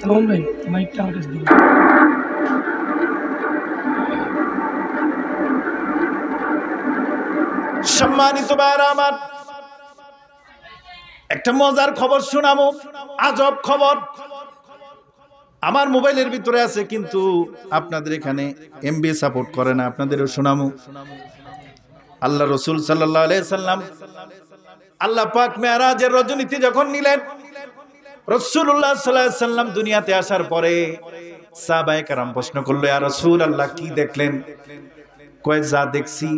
তখন ভাই মাইকটা আমার কাছে দিন। সম্মানিত ভাইরা আমার, একটা মজার খবর শোনাবো, আজব খবর। আমার মোবাইলের ভিতরে আছে কিন্তু আপনাদের এখানে এমবি সাপোর্ট করে না, আপনাদেরও শোনাবো। আল্লাহ রসুল সাল্লাল্লাহু আলাইহি সাল্লাম আল্লাহ পাক মেরাজের রজনীতে যখন নিলেন, রাসূলুল্লাহ সাল্লাল্লাহু আলাইহি সাল্লাম দুনিয়াতে আসার পরে সাহাবায়ে কেরাম প্রশ্ন করলো, ইয়া রাসূলুল্লাহ কি দেখলেন? কয় যা দেখছি,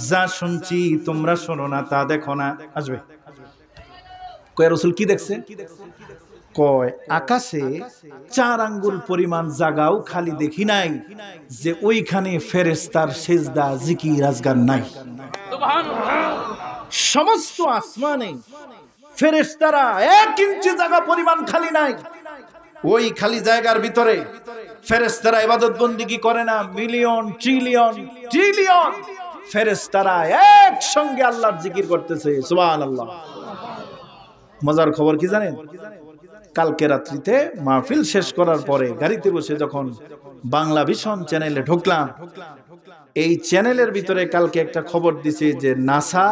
যা শুনছি তোমরা শোনো না, তা দেখো না। আসবে কয় রাসূল কি দেখছে? কয় আকাশে 4 আঙ্গুল পরিমাণ জায়গাও খালি দেখি নাই যে ওইখানে ফেরেশতার সেজদা জিকির আজগার নাই। সমস্ত আসমানে ফেরেশতারা 1 ইঞ্চি জায়গা পরিমাণ খালি নাই। ওই খালি জায়গার ভিতরে ফেরেশতারা ইবাদত বন্দেগী করে না, মিলিয়ন ট্রিলিয়ন ট্রিলিয়ন ফেরেশতারা একসঙ্গে আল্লাহর জিকির করতেছে। সুবহানাল্লাহ। মজার খবর কি জানেন? কালকে রাত্রিতে মাহফিল শেষ করার পরে গাড়িতে বসে যখন বাংলা ভিশন চ্যানেলে ঢুকলাম, এই চ্যানেলের ভিতরে কালকে একটা খবর দিছে যে নাসা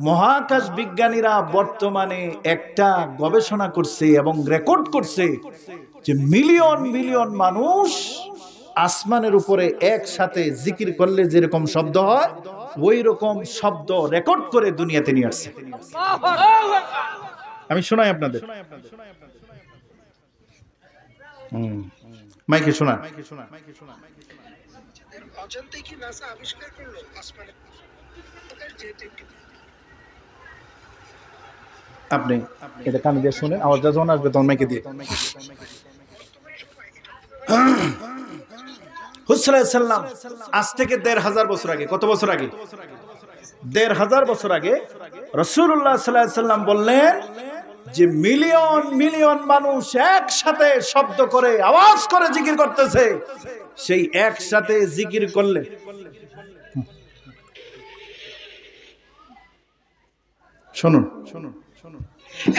মহাকাশ বিজ্ঞানীরা বর্তমানে একটা গবেষণা করছে এবং রেকর্ড করছে যে মিলিয়ন মিলিয়ন মানুষ আসমানের উপরে একসাথে জিকির করলে যেরকম শব্দ হয় ওই রকম শব্দ রেকর্ড করে দুনিয়াতে নিয়ে আসছে। আমি শোনাই আপনাদের, মাইকে শোনা। আপনি এটা কানে দিয়ে শুনেন, আওয়াজটা যখন আসবে তখন মাইকে দিয়ে। হুসাইন আজ থেকে ১৫০০ বছর আগে, কত বছর আগে? ১৫০০ বছর আগে রাসূলুল্লাহ সাল্লাল্লাহু আলাইহি সাল্লাম বললেন যে মিলিয়ন মিলিয়ন মানুষ একসাথে শব্দ করে আওয়াজ করে জিকির করতেছে। সেই একসাথে জিকির করলে শুনুন শুনুন শুনুন,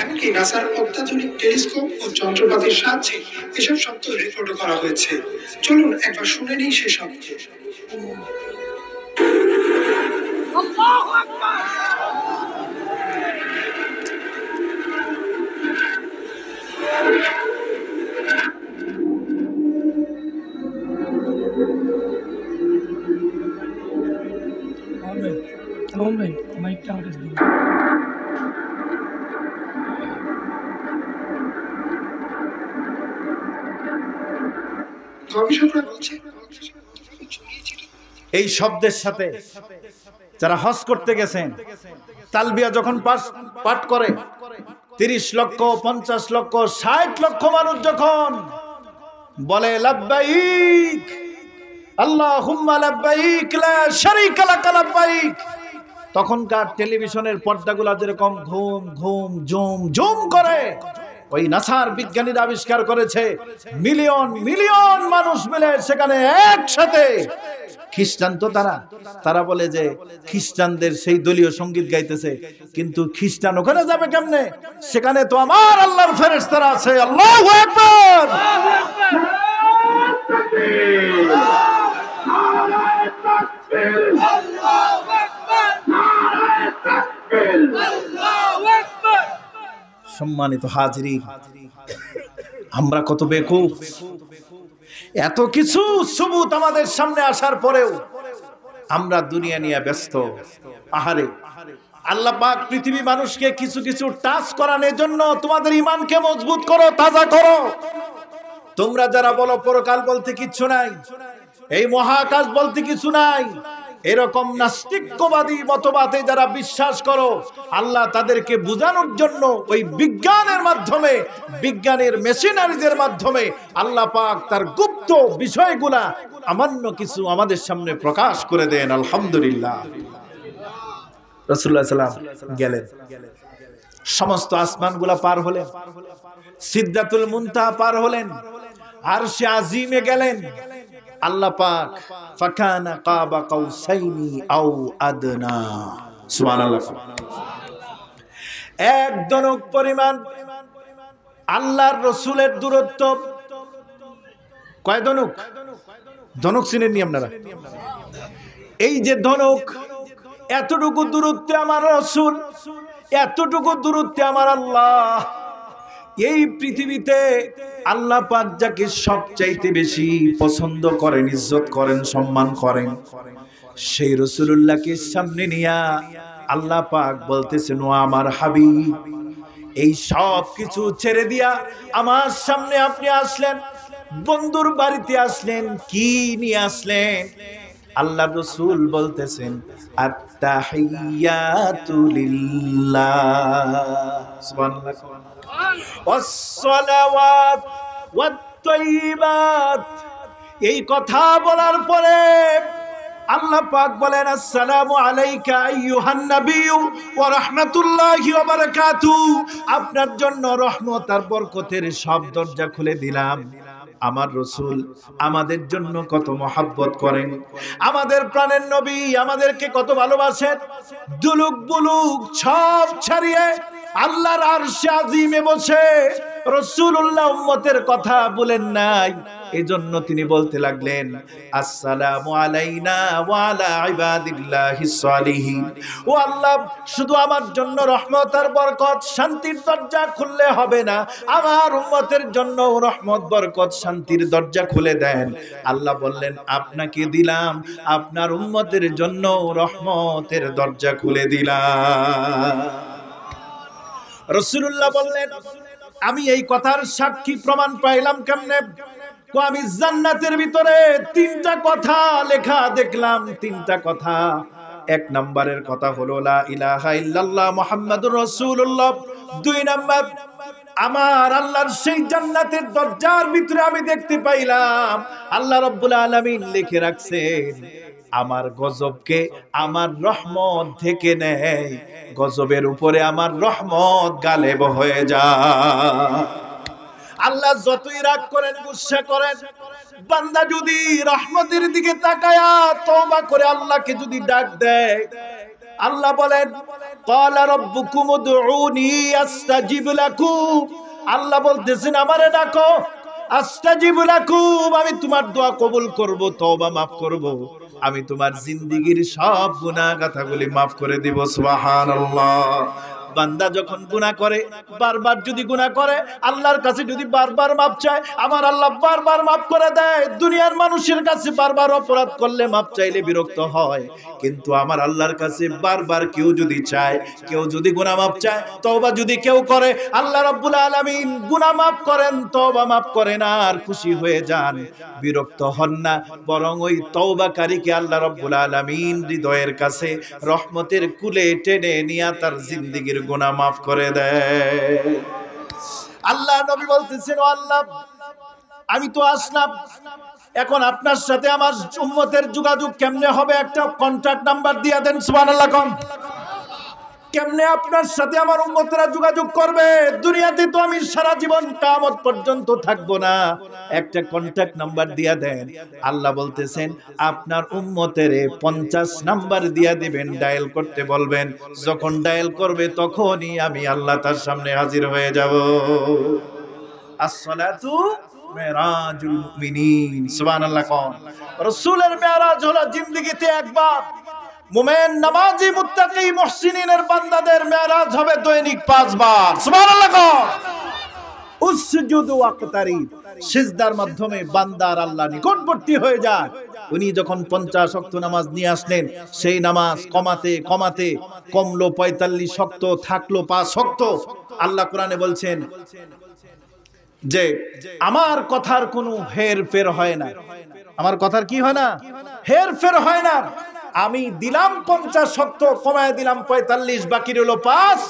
এমনকি নাসার অত্যাধুনিক টেলিস্কোপ ও যন্ত্রপাতির সাহায্যে এসব শব্দ রেকর্ড করা হয়েছে। চলুন একবার শুনে নিই সে শব্দ। আল্লাহু আকবার। তখন ভাই মাইকটা আমার কাছে দিন। গবেষকরা বলছে এই শব্দের সাথে যারা হজ করতে গেছেন তালবিয়া যখন পাঠ করে ৩০ লক্ষ ৫০ লক্ষ ৬০ লক্ষ মানুষ যখন বলে লাব্বাইক আল্লাহুম্মা লাব্বাইক লা শারীকা লাক লাব্বাইক, তখনকার টেলিভিশনের পর্দাগুলো যেরকম ঘুম ঘুম জুম জুম করে, ওই নাসার বিজ্ঞানীরা আবিষ্কার করেছে মিলিয়ন মিলিয়ন মানুষ মিলে সেখানে একসাথে। খ্রিস্টান তো তারা বলে যে খ্রিস্টানদের সেই দলীয় সঙ্গীত গাইতেছে, কিন্তু খ্রিস্টান ওখানে যাবে কেমনে? সেখানে তো আমার আল্লাহর ফেরেশতারা আছে। আল্লাহু আকবার। সম্মানিত হাজিরিন, আমরা কত বেকুফ! এত কিছু সুবুত আমাদের সামনে আসার পরেও আমরা দুনিয়া নিয়ে ব্যস্ত। আহারে, আল্লাহ পাক পৃথিবী মানুষকে কিছু কিছু টাচ করানোর জন্য তোমাদের ঈমানকে মজবুত করো, তাজা করো। তোমরা যারা বলো পরকাল বলতে কিচ্ছু নাই, এই মহাকাশ বলতে কিছু নাই, এরকম নাস্তিকবাদী মতবাদে যারা বিশ্বাস করো, আল্লাহ তাদেরকে বোঝানোর জন্য ওই বিজ্ঞানের মাধ্যমে, বিজ্ঞানের মেশিনারিজের মাধ্যমে আল্লাহ পাক তার গুপ্ত বিষয়গুলা সামান্য কিছু আমাদের সামনে প্রকাশ করে দেন। আলহামদুলিল্লাহ। রাসূলুল্লাহ সাল্লাল্লাহু আলাইহি ওয়াসাল্লাম গেলেন, সমস্ত আসমানগুলা পার হলেন, সিদরাতুল মুনতাহা পার হলেন, আরশে আজিমে গেলেন। আল্লাহ পাক ফাকানা কাবা কাউসাইনি আও আদনা, সুবহানাল্লাহ। এক দনক পরিমাণ আল্লাহর রসুলের দূরত্ব কয় ধনুক? ধনুক চিনেননি আপনারা? এই যে ধনুক, এতটুকু দূরত্বে আমার রসুল, এতটুকু দূরত্বে আমার আল্লাহ। এই পৃথিবীতে আল্লাহ পাক যাকে সবচাইতে বেশি পছন্দ করেন, ইজ্জত করেন, সম্মান করেন, সেই রাসূলুল্লাহকে সামনে নিয়া আল্লাহ পাক বলতেছেন, ও আমার হাবিব, এই সব কিছু ছেড়ে দিয়া আমার সামনে আপনি আসলেন, বন্ধুর বাড়িতে আসলেন, কি নিয়ে আসলেন? আল্লাহ রাসূল বলতেছেন, আত্তাহিয়াতু লিল্লাহ, সুবহানাল্লাহ, ওয়াস-সালাওয়াত ওয়াত-তাইয়িবাত। এই কথা বলার পরে আল্লাহ পাক বলেন, আসসালামু আলাইকা আইয়ুহান নাবিয়্যু ওয়া রাহমাতুল্লাহি ওয়া বারাকাতুহু। আপনার জন্য রহমত আর বরকতের সব দরজা খুলে দিলাম। আমার রাসূল আমাদের জন্য কত মহব্বত করেন, আমাদের প্রাণের নবী আমাদেরকে কত ভালোবাসেন। দুলুক বুলুক সব ছাড়িয়ে আল্লাহর আরশে আজিমে বসে রাসূলুল্লাহ উম্মতের কথা বলেন নাই, এজন্য তিনি বলতে লাগলেন, আসসালামু আলাইনা ওয়া আলা ইবাদিল্লাহিস সালিহিন। ও আল্লাহ, শুধু আমার জন্য রহমত আর বরকত শান্তির দরজা খুললে হবে না, আমার উম্মতের জন্য রহমত বরকত শান্তির দরজা খুলে দেন। আল্লাহ বললেন, আপনাকে দিলাম, আপনার উম্মতের জন্য রহমতের দরজা খুলে দিলাম। রাসূলুল্লাহ বললেন, আমি এই কথার সাক্ষী প্রমাণ পাইলাম কেমনে? আমি জান্নাতের ভিতরে তিনটা কথা লেখা দেখলাম, তিনটা কথা। এক নম্বরের কথা হলো লা ইলাহা ইল্লাল্লাহ মুহাম্মাদুর রাসূলুল্লাহ। দুই নম্বর, আমার আল্লাহর সেই জান্নাতের দরজার ভিতরে আমি দেখতে পাইলাম আল্লাহ রাব্বুল আলামিন লিখে রাখছেন, আমার গজবকে আমার রহমত ঢেকে নেয়, গজবের উপরে আমার রহমত গালেব হয়ে যায়। আল্লাহ যতই রাগ করেন, গুসা করেন, বান্দা যদি রহমতের দিকে তাকায়া তওবা করে আল্লাহকে যদি ডাক দেয়, আল্লাহ বলেন, ক্বালা রাব্বুকুম উদউনি আস্তাজিব লাকুম। আল্লাহ বলতেছেন, আমারে ডাকো, আস্তাজিব লাকুম, আমি তোমার দোয়া কবুল করব, তওবা মাফ করব, আমি তোমার জিন্দেগীর সব গুনাহ গাথাগুলি মাফ করে দিব। সুবহানাল্লাহ। বান্দা যখন গুনাহ করে, বারবার যদি গুনাহ করে, আল্লাহর কাছে যদি বারবার মাফ চায়, আমার আল্লাহ বারবার মাফ করে দেয়। দুনিয়ার মানুষের কাছে বারবার অপরাধ করলে মাফ চাইলে বিরক্ত হয়, কিন্তু আমার আল্লাহর কাছে বারবার কেউ যদি চায়, কেউ যদি গুনাহ মাফ চায়, তওবা যদি কেউ করে, আল্লাহ রাব্বুল আলামিন গুনাহ মাফ করেন, তওবা মাফ করেন, আর খুশি হয়ে যান, বিরক্ত হন না, বরং ওই তওবাকারীকে আল্লাহ রাব্বুল আলামিন হৃদয়ের কাছে রহমতের কুলে টেনে নিয়ে তার জিন্দেগীর গুনাহ মাফ করে দেয়। আল্লাহ নবী বলতেছেন, ও আল্লাহ, আমি তো আসলাম, এখন আপনার সাথে আমার উম্মতের যোগাযোগ কেমনে হবে? একটা কন্টাক্ট নাম্বার দিয়ে দেন। সুবহানাল্লাহ। কোন কেমনে আপনার সাথে আমার উম্মতরা যোগাযোগ করবে? দুনিয়াতে তো আমি সারা জীবন কিয়ামত পর্যন্ত থাকবো না, একটা কন্টাক্ট নাম্বার দিয়া দেন। আল্লাহ বলতেছেন, আপনার উম্মতের 50 নাম্বার দিয়া দিবেন, ডায়াল করতে বলবেন, যখন ডায়াল করবে তখনই আমি আল্লাহ তার সামনে হাজির হয়ে যাব। আসসালাতু মেরাজুল মুমিনিন। সুবহানাল্লাহ। কোন রাসূলের মেরাজ হলো জিন্দেগিতে একবার। মুমিন, নামাজি, মুত্তাকি, মুহসিনিনের বান্দাদের মেরাজ হবে দৈনিক 5 বার। সুবহানাল্লাহ। উসজুদু ওয়াক্তারিব, সিজদার মাধ্যমে বান্দার আল্লাহ নিকটবর্তী হয়ে যায়। উনি যখন 50 ওয়াক্ত নামাজ নিয়ে আসলেন, সেই নামাজ কমাতে কমাতে কমলো 45 ওয়াক্ত, থাকলো 5 ওয়াক্ত। আল্লাহ কোরআনে বলছেন যে আমার কথার কোনো হেরফের হয় না, আমার কথার কি হয় না? হেরফের হয় না। আমি দিলাম 50 ওয়াক্ত, কমায় দিলাম 45, বাকি রইল 5।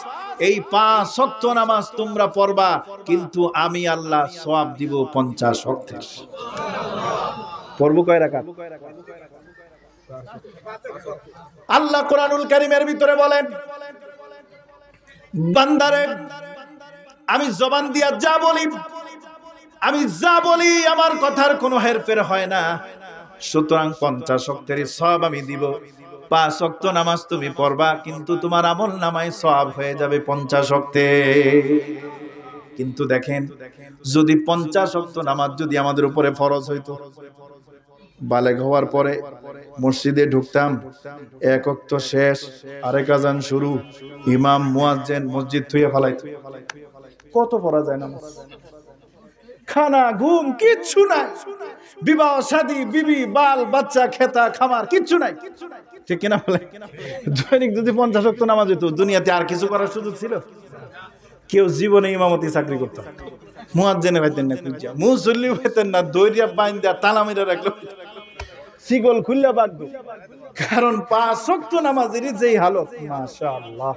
এই 5 ওয়াক্ত নামাজ তোমরা পড়বা, কিন্তু আমি আল্লাহ সওয়াব দিব 50 ওয়াক্তের। পড়ব কয় রাকাত? আল্লাহ কোরআনুল কারীমের ভিতরে বলেন, বান্দারে আমি জবান দিয়া যা বলি, আমি যা বলি আমার কথার কোনো হেরফের হয় না, সুতরাং 50 ওয়াক্তের সওয়াব আমি দিব। 5 ওয়াক্ত নামাজ তুমি পড়বা, কিন্তু তোমার আমল নামায় সওয়াব হয়ে যাবে 50 ওয়াক্তে। কিন্তু দেখেন, যদি 50 ওয়াক্ত নামাজ যদি আমাদের উপরে ফরজ হইতো, বালেগ হওয়ার পরে মসজিদে ঢুকতাম, 1 ওয়াক্ত শেষ, আরেক আজান শুরু, ইমাম মুয়াজ্জিন মসজিদ থুয়ে ফেলাইতো, কত পড়া যায় নামাজ? খানা ঘুম কিচ্ছু নাই, বিবাহ শাদী, বিবি বাল বাচ্চা, খেতা খামার কিচ্ছু নাই, ঠিক কিনা বলে? দৈনিক যদি 50 ওয়াক্ত নামাজ হইতো, দুনিয়াতে আর কিছু করার সুযোগ ছিল? কেউ জীবনে ইমামতি চাকরি করত না, মুয়াজ্জিনে পাইতেন না, কুজ্জা মুসল্লি পাইতেন না, দৈরিয়া বাইন্দা তালা মেরে রাখলো, শিকল খুললা বাঁধবে, কারণ 5 ওয়াক্ত নামাজেরই যেই হালত, মাশাআল্লাহ।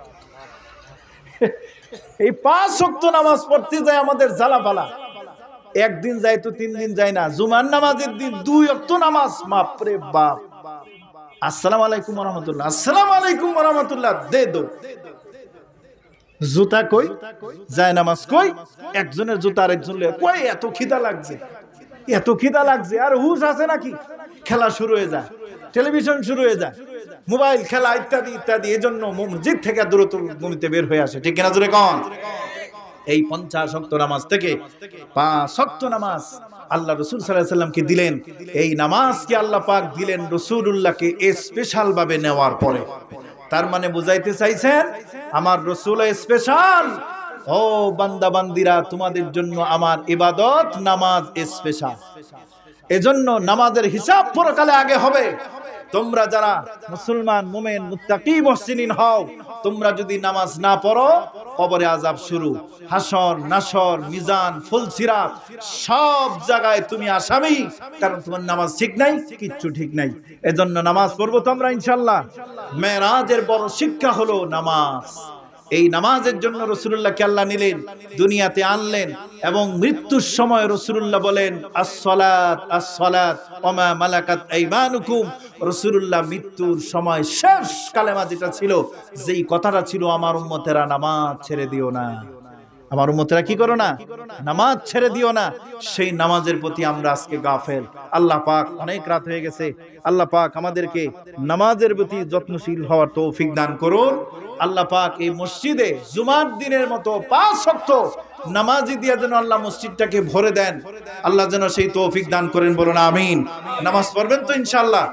এই 5 ওয়াক্ত নামাজ পড়তে যায় আমাদের জ্বালাপালা, একদিন যায় তো 3 দিন যায় না। জুমার নামাজের দিন 2 ওয়াক্ত নামাজ, বাপরে বাপ। আসসালামু আলাইকুম ওয়া রাহমাতুল্লাহ, আসসালামু আলাইকুম ওয়া রাহমাতুল্লাহ, দে দো। জুতা কই, যায় নামাজ কই, একজনের জুতা আরেকজন লয়ে কই, এত খিদা লাগছে, এত খিদা লাগছে, আর হুশ আছে নাকি? খেলা শুরু হয়ে যায়, টেলিভিশন শুরু হয়ে যায়, মোবাইল খেলা ইত্যাদি ইত্যাদি। এজন্য মসজিদ থেকে দ্রুত গমিতে বের হয়ে আসে, ঠিক কিনা জোরে কোন? এই 50 ওয়াক্ত নামাজ থেকে 5 ওয়াক্ত নামাজ আল্লাহ রাসূল সাল্লাল্লাহু আলাইহি ওয়াসাল্লামকে দিলেন। এই নামাজকে আল্লাহ পাক দিলেন রাসূলুল্লাহকে স্পেশাল ভাবে নেওয়ার পরে। তার মানে বুঝাইতে চাইছেন আমার রাসূল স্পেশাল। ও বান্দা বান্দিরা, তোমাদের জন্য আমার ইবাদত নামাজ স্পেশাল। এজন্য নামাজের হিসাব পরকালে আগে হবে। তোমরা যারা মুসলমান মুমিন মুত্তাকি মুহসিনিন হও, তোমরা যদি নামাজ না পড়ো, কবরে আযাব শুরু, হাসর নাসর মিজান ফুলসিরাত সব জায়গায় তুমি আসামি, কারণ তোমার নামাজ ঠিক নাই, কিচ্ছু ঠিক নাই। এজন্য নামাজ পড়বো তো আমরা ইনশাআল্লাহ। মেরাজের বড় শিক্ষা হলো নামাজ। এই নামাজের জন্য রাসূলুল্লাহকে আল্লাহ নিলেন, দুনিয়াতে আনলেন, এবং মৃত্যুর সময় রাসূলুল্লাহ বলেন আস-সালাত আস-সালাত ওয়া মা মালাকাত আইমানুকুম। রাসূলুল্লাহ মৃত্যুর সময় শেষ কালেমা যেটা ছিল, যেই কথাটা ছিল, আমার উম্মতেরা নামাজ ছেড়ে দিও না, আমার উম্মতেরা কি করো না, নামাজ ছেড়ে দিও না। সেই নামাজের প্রতি আমরা আজকে গাফেল। আল্লাহ পাক, অনেক রাত হয়ে গেছে, আল্লাহ পাক আমাদেরকে নামাজের প্রতি যত্নশীল হওয়ার তৌফিক দান করুন। আল্লাহ পাক এই মসজিদে জুমার দিনের মতো 5 ওয়াক্ত নামাজি দিয়ে যেন আল্লাহ মসজিদটাকে ভরে দেন, আল্লাহ যেন সেই তৌফিক দান করেন, বলুন আমিন। নামাজ পড়বেন তো ইনশাআল্লাহ?